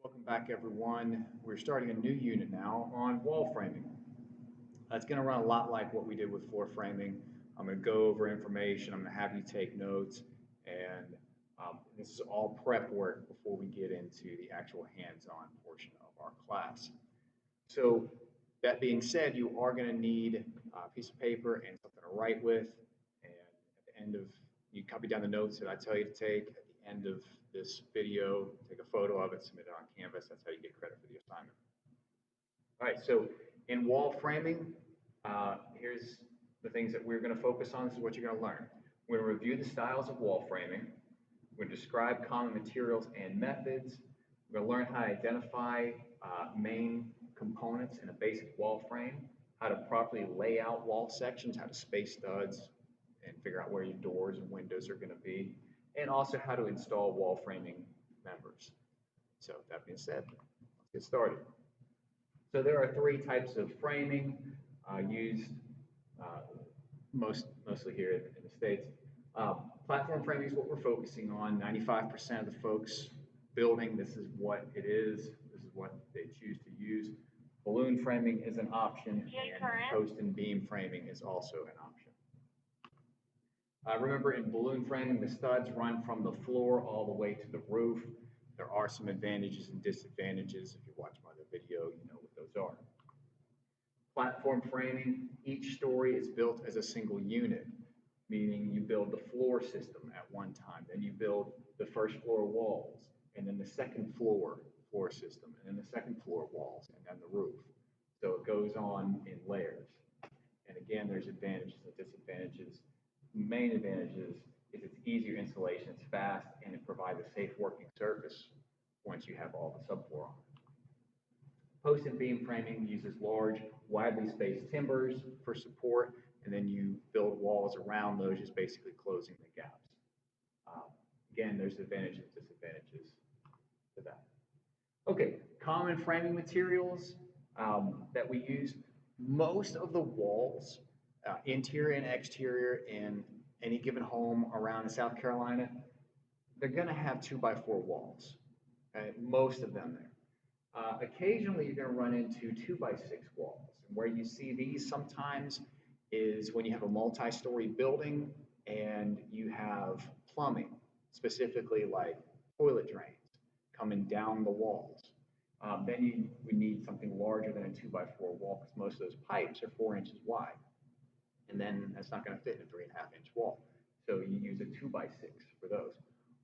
Welcome back, everyone. We're starting a new unit now on wall framing. It's going to run a lot like what we did with floor framing. I'm going to go over information. I'm going to have you take notes, and this is all prep work before we get into the actual hands-on portion of our class. So that being said, you are going to need a piece of paper and something to write with. And at the end of, you copy down the notes that I tell you to take. At the end of this video, take a photo of it, submit it on Canvas. That's how you get credit for the assignment. All right, so in wall framing, here's the things that we're going to focus on. This is what you're going to learn. We're going to review the styles of wall framing. We're going to describe common materials and methods. We're going to learn how to identify main components in a basic wall frame, how to properly lay out wall sections, how to space studs, and figure out where your doors and windows are going to be, and also how to install wall framing members. So that being said, let's get started. So there are three types of framing used mostly here in the States. Platform framing is what we're focusing on. 95% of the folks building, this is what it is. This is what they choose to use. Balloon framing is an option, and post and beam framing is also an option. Remember, in balloon framing, the studs run from the floor all the way to the roof. There are some advantages and disadvantages. If you watch my other video, you know what those are. Platform framing, each story is built as a single unit, meaning you build the floor system at one time, then you build the first floor walls, and then the second floor system, and then the second floor walls, and then the roof. So it goes on in layers. And again, there's advantages and disadvantages. Main advantages is it's easier installation, it's fast, and it provides a safe working surface once you have all the subfloor on. Post and beam framing uses large, widely spaced timbers for support, and then you build walls around those, just basically closing the gaps. Again, there's advantages and disadvantages to that. Okay, common framing materials that we use. Most of the walls, interior and exterior, in any given home around in South Carolina, they're going to have 2x4 walls. Okay? Most of them there. Occasionally, you're going to run into 2x6 walls. And where you see these sometimes is when you have a multi-story building and you have plumbing, specifically like toilet drains coming down the walls. Then you would need something larger than a 2x4 wall, because most of those pipes are 4 inches wide. And then that's not going to fit in a 3.5-inch wall. So you use a 2x6 for those.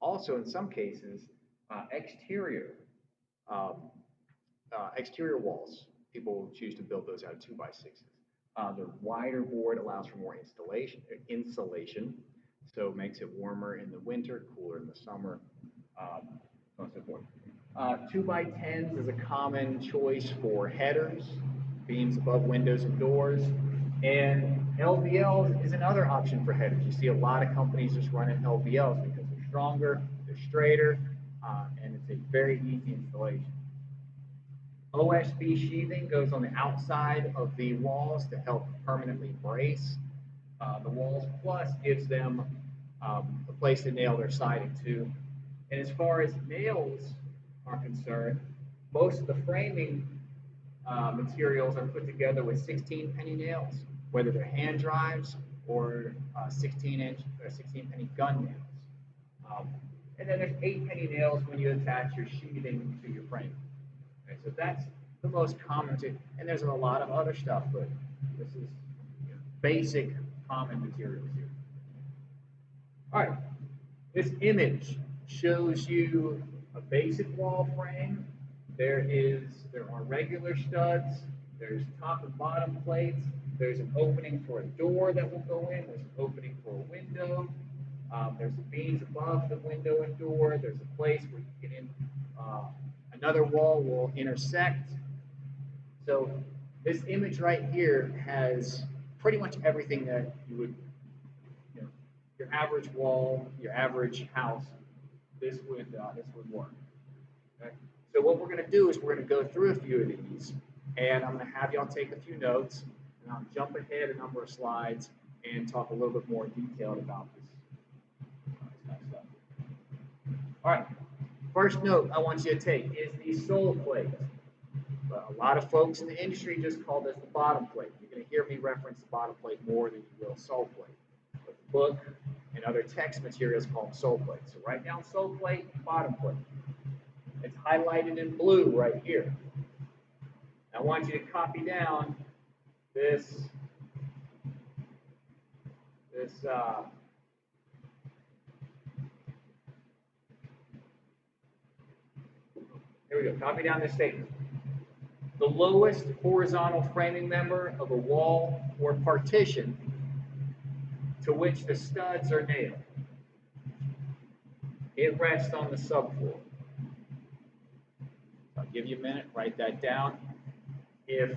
Also, in some cases, exterior walls, people choose to build those out of 2x6s. The wider board allows for more insulation, so it makes it warmer in the winter, cooler in the summer, so on and so forth. 2x10s is a common choice for headers, beams above windows and doors, and LVLs is another option for headers. You see a lot of companies just running LVLs because they're stronger, they're straighter, and it's a very easy installation. OSB sheathing goes on the outside of the walls to help permanently brace the walls, plus gives them a place to nail their siding to. And as far as nails are concerned, most of the framing materials are put together with 16-penny nails, whether they're hand drives or 16-inch or 16-penny gun nails. And then there's 8-penny nails when you attach your sheathing to your frame. Okay, so that's the most common too. And there's a lot of other stuff, but this is basic common materials here. All right, this image shows you a basic wall frame. There are regular studs. There's top and bottom plates. There's an opening for a door that will go in. There's an opening for a window. There's beams above the window and door. There's a place where you get in. Another wall will intersect. So this image right here has pretty much everything that you would, your average wall, your average house, this would work. Okay? So what we're going to do is we're going to go through a few of these, and I'm going to have y'all take a few notes, and I'll jump ahead a number of slides and talk a little bit more detailed about this kind of stuff. All right. First note I want you to take is the sole plate. But a lot of folks in the industry just call this the bottom plate. You're going to hear me reference the bottom plate more than you will sole plate. But the book and other text materials call them sole plate. So write down sole plate, bottom plate. It's highlighted in blue right here. I want you to copy down this here we go. Copy down this statement. The lowest horizontal framing member of a wall or partition to which the studs are nailed. It rests on the subfloor. I'll give you a minute, write that down. If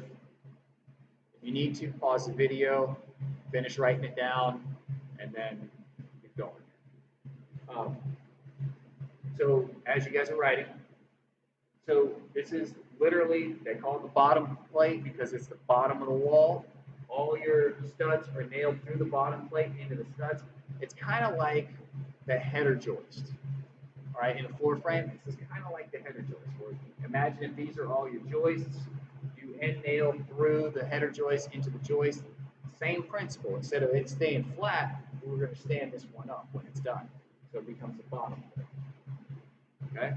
you need to, pause the video, finish writing it down, and then keep going. So as you guys are writing, so this is literally, they call it the bottom plate because it's the bottom of the wall. All your studs are nailed through the bottom plate into the studs. It's kind of like the header joist. All right, in a floor frame, this is kind of like the header joist. Where imagine if these are all your joists, you end nail through the header joist into the joist. Same principle. Instead of it staying flat, we're going to stand this one up when it's done. So it becomes the bottom plate. Okay?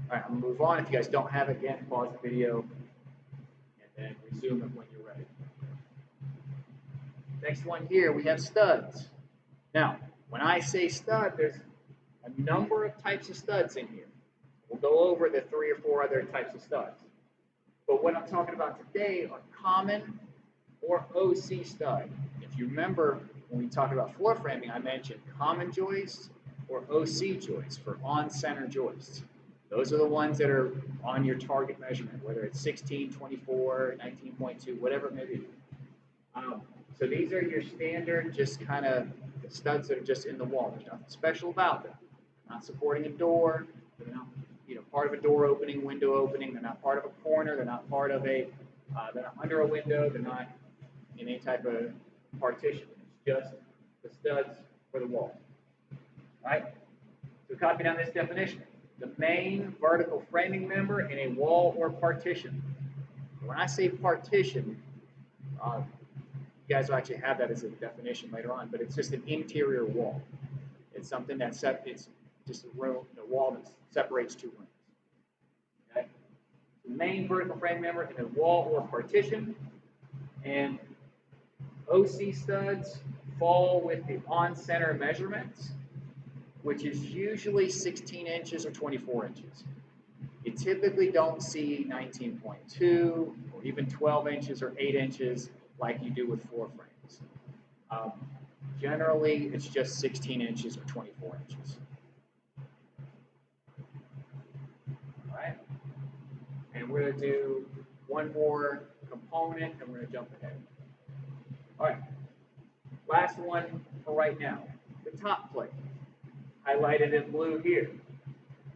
All right, I'm going to move on. If you guys don't have it, again, pause the video and then resume it when you're ready. Next one here, we have studs. Now, when I say stud, there's a number of types of studs in here. We'll go over the 3 or 4 other types of studs. But what I'm talking about today are common or OC stud. If you remember, when we talked about floor framing, I mentioned common joists or OC joists for on-center joists. Those are the ones that are on your target measurement, whether it's 16, 24, 19.2, whatever it may be. So these are your standard, just kind of studs that are just in the wall. There's nothing special about them. They're not supporting a door. They're not, part of a door opening, window opening. They're not part of a corner. They're not part of a. They're not under a window. They're not in any type of partition. It's just the studs for the wall. All right. So copy down this definition. The main vertical framing member in a wall or partition. When I say partition, you guys will actually have that as a definition later on, but it's just an interior wall. It's something that's it's just a wall that separates 2 rooms. Okay? The main vertical frame member in a wall or partition, and OC studs fall with the on-center measurements, which is usually 16 inches or 24 inches. You typically don't see 19.2 or even 12 inches or 8 inches like you do with floor frames. Generally, it's just 16 inches or 24 inches. All right? And we're going to do one more component, and we're going to jump ahead. All right. Last one for right now, the top plate. Highlighted in blue here.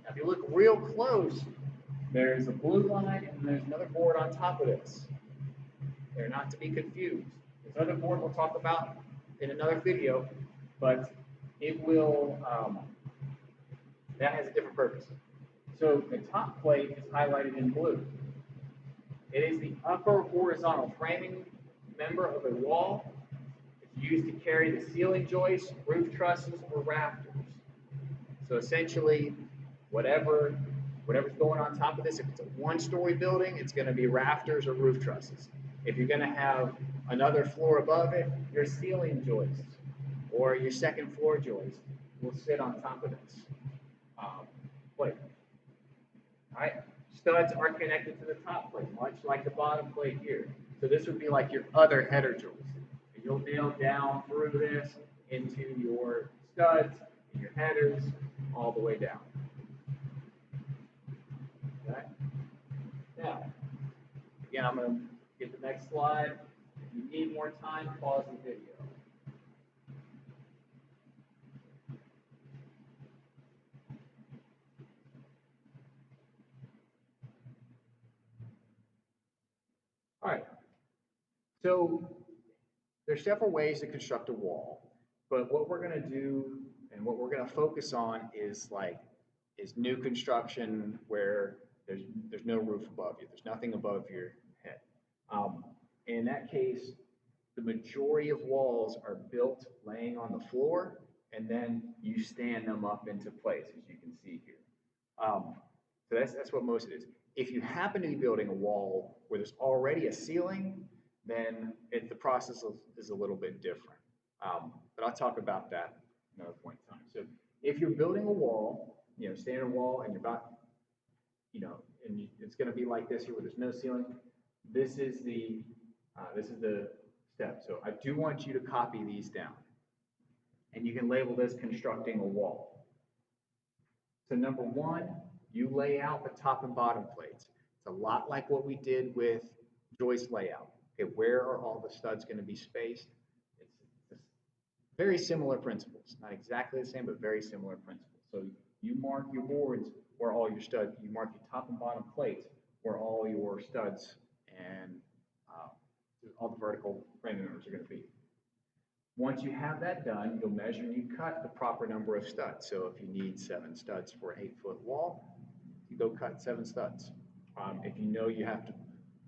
Now, if you look real close, there's a blue line and there's another board on top of this. They're not to be confused. This other board we'll talk about in another video, but it will, that has a different purpose. So the top plate is highlighted in blue. It is the upper horizontal framing member of a wall. It's used to carry the ceiling joists, roof trusses, or rafters. So essentially, whatever's going on top of this, if it's a one-story building, it's going to be rafters or roof trusses. If you're going to have another floor above it, your ceiling joist or your second floor joist will sit on top of this plate. All right, studs are connected to the top plate, much like the bottom plate here. So this would be like your other header joist. And you'll nail down through this into your studs and your headers all the way down. Okay. Now, again, I'm going to get the next slide. If you need more time, pause the video. All right. So there's several ways to construct a wall, but what we're going to do and what we're going to focus on is like is new construction where there's no roof above you. There's nothing above your head. In that case, the majority of walls are built laying on the floor, and then you stand them up into place, as you can see here. So that's what most of it is. If you happen to be building a wall where there's already a ceiling, then the process is a little bit different. But I'll talk about that another point in time. So if you're building a wall, standard wall, and you're about, and it's going to be like this here where there's no ceiling. This is the step. So I do want you to copy these down, and you can label this constructing a wall. So number one, you lay out the top and bottom plates. It's a lot like what we did with joist layout. Okay, where are all the studs going to be spaced? It's very similar principles, not exactly the same, but very similar principles. So you mark your boards where all your studs, you mark your top and bottom plates where all your studs and all the vertical framing members are going to be. Once you have that done, you'll measure and you cut the proper number of studs. So if you need 7 studs for an 8-foot wall, you go cut 7 studs. If you know you have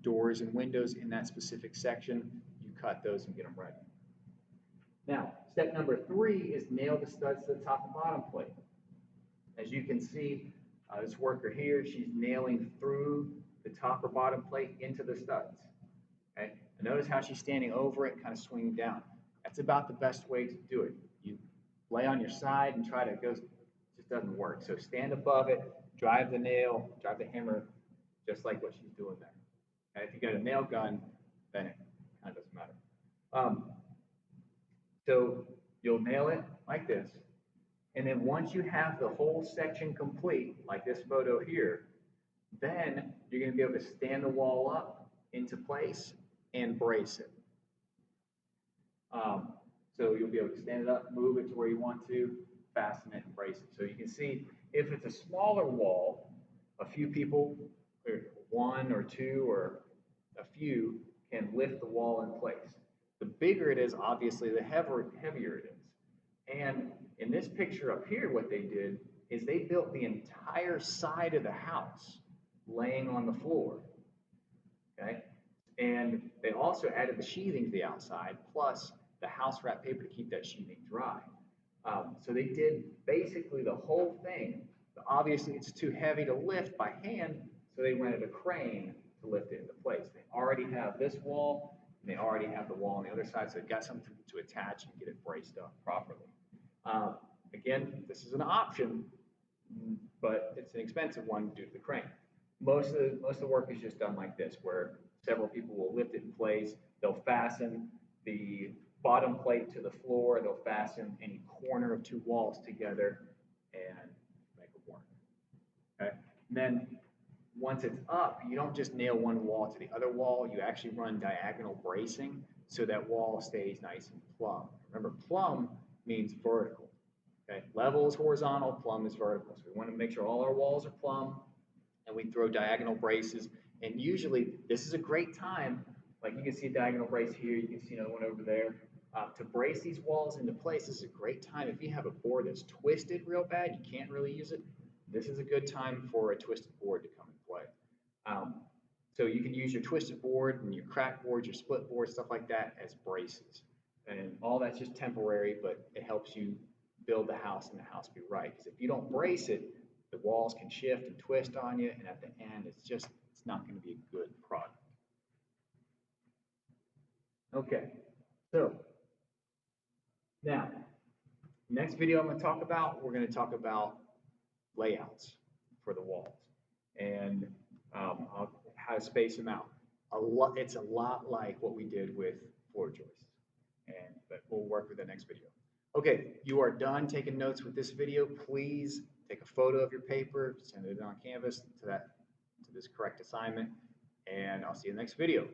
doors and windows in that specific section, you cut those and get them ready. Now, step number 3 is nail the studs to the top and bottom plate. As you can see, this worker here, she's nailing through the top or bottom plate into the studs. Okay? And notice how she's standing over it, kind of swinging down. That's about the best way to do it. You lay on your side and try to go, it just doesn't work. So stand above it, drive the nail, drive the hammer, just like what she's doing there. And if you got a nail gun, then it kind of doesn't matter. So you'll nail it like this. And then once you have the whole section complete, like this photo here, then you're going to be able to stand the wall up into place and brace it. So you'll be able to stand it up, move it to where you want to, fasten it, and brace it. So you can see if it's a smaller wall, a few people, or 1 or 2 or a few, can lift the wall in place. The bigger it is, obviously, the heavier it is. And in this picture up here, what they did is they built the entire side of the house laying on the floor. Okay? And they also added the sheathing to the outside, plus the house wrap paper to keep that sheathing dry. So they did basically the whole thing. Obviously, it's too heavy to lift by hand, so they rented a crane to lift it into place. They already have this wall, and they already have the wall on the other side, so they've got something to attach and get it braced up properly. Again, this is an option, but it's an expensive one due to the crane. Most of the work is just done like this, where several people will lift it in place. They'll fasten the bottom plate to the floor. They'll fasten any corner of 2 walls together and make it work. Okay? And then once it's up, you don't just nail one wall to the other wall. You actually run diagonal bracing so that wall stays nice and plumb. Remember, plumb means vertical. Okay? Level is horizontal, plumb is vertical. So we want to make sure all our walls are plumb, and we throw diagonal braces. And usually, this is a great time. Like you can see a diagonal brace here, you can see another one over there. To brace these walls into place, this is a great time. If you have a board that's twisted real bad, you can't really use it, this is a good time for a twisted board to come and play. So you can use your twisted board and your cracked board, your split board, stuff like that as braces. And all that's just temporary, but it helps you build the house and the house be right. Because if you don't brace it, the walls can shift and twist on you, and at the end, it's not going to be a good product. Okay, so now, next video I'm going to talk about, we're going to talk about layouts for the walls and how to space them out. It's a lot like what we did with floor joists, but we'll work with the next video. Okay, you are done taking notes with this video. Please take a photo of your paper, send it on Canvas to this correct assignment, and I'll see you in the next video.